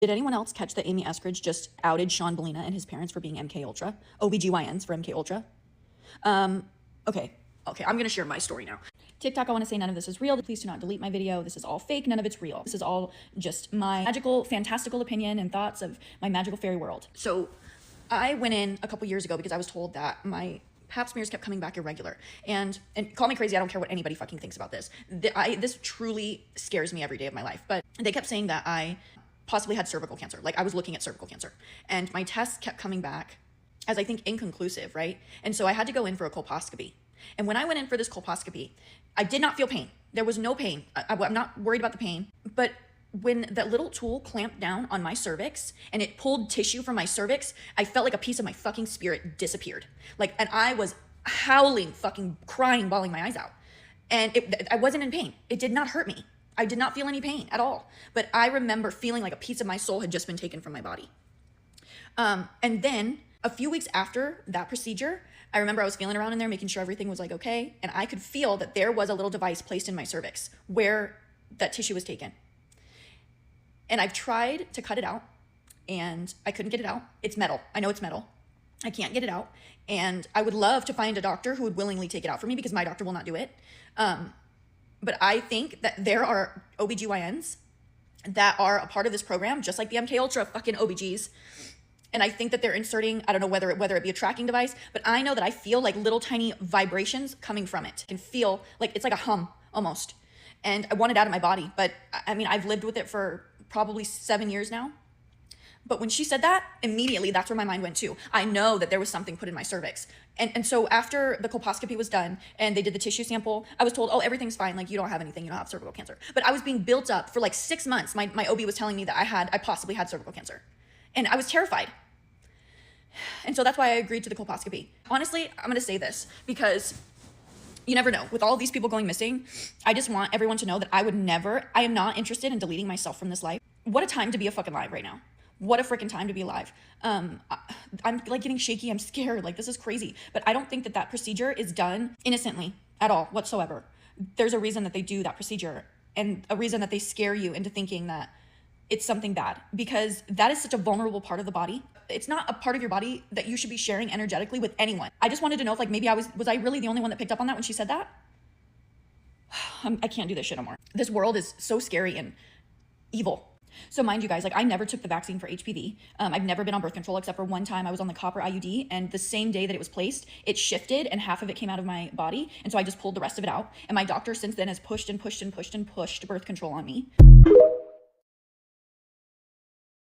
Did anyone else catch that Amy Eskridge just outed Sean Bellina and his parents for being MK Ultra? OBGYNs for MK Ultra? Okay, I'm gonna share my story now. TikTok, I wanna say none of this is real. Please do not delete my video. This is all fake, none of it's real. This is all just my magical, fantastical opinion and thoughts of my magical fairy world. So I went in a couple years ago because I was told that my pap smears kept coming back irregular. And call me crazy, I don't care what anybody fucking thinks about this. This truly scares me every day of my life. But they kept saying that I possibly had cervical cancer. Like, I was looking at cervical cancer. And my tests kept coming back as, I think, inconclusive, right? And so I had to go in for a colposcopy. And when I went in for this colposcopy, I did not feel pain. There was no pain. I'm not worried about the pain. But when that little tool clamped down on my cervix and it pulled tissue from my cervix, I felt like a piece of my fucking spirit disappeared. Like, and I was howling, fucking crying, bawling my eyes out. And I wasn't in pain. It did not hurt me. I did not feel any pain at all. But I remember feeling like a piece of my soul had just been taken from my body. And then a few weeks after that procedure, I remember I was feeling around in there, making sure everything was like okay. And I could feel that there was a little device placed in my cervix where that tissue was taken. And I've tried to cut it out and I couldn't get it out. It's metal. I know it's metal. I can't get it out. And I would love to find a doctor who would willingly take it out for me because my doctor will not do it. But I think that there are OBGYNs that are a part of this program, just like the MK Ultra fucking OBGs. And I think that they're inserting, I don't know whether it be a tracking device, but I know that I feel like little tiny vibrations coming from it. I can feel like it's like a hum almost. And I want it out of my body. But I mean, I've lived with it for probably 7 years now. But when she said that, immediately that's where my mind went to. I know that there was something put in my cervix. And so after the colposcopy was done and they did the tissue sample, I was told, oh, everything's fine. Like, you don't have anything. You don't have cervical cancer. But I was being built up for like 6 months. My OB was telling me that I possibly had cervical cancer. And I was terrified. And so that's why I agreed to the colposcopy. Honestly, I'm going to say this because you never know. With all these people going missing, I just want everyone to know that I am not interested in deleting myself from this life. What a time to be a fucking alive right now. What a freaking time to be alive. I'm like getting shaky. I'm scared. Like, this is crazy. But I don't think that procedure is done innocently at all whatsoever. There's a reason that they do that procedure and a reason that they scare you into thinking that it's something bad, because that is such a vulnerable part of the body. It's not a part of your body that you should be sharing energetically with anyone. I just wanted to know if like maybe was I really the only one that picked up on that when she said that? I can't do this shit anymore. This world is so scary and evil. So mind you guys, like I never took the vaccine for HPV. I've never been on birth control except for one time I was on the copper IUD, and the same day that it was placed, it shifted and half of it came out of my body. And so I just pulled the rest of it out. And my doctor since then has pushed birth control on me.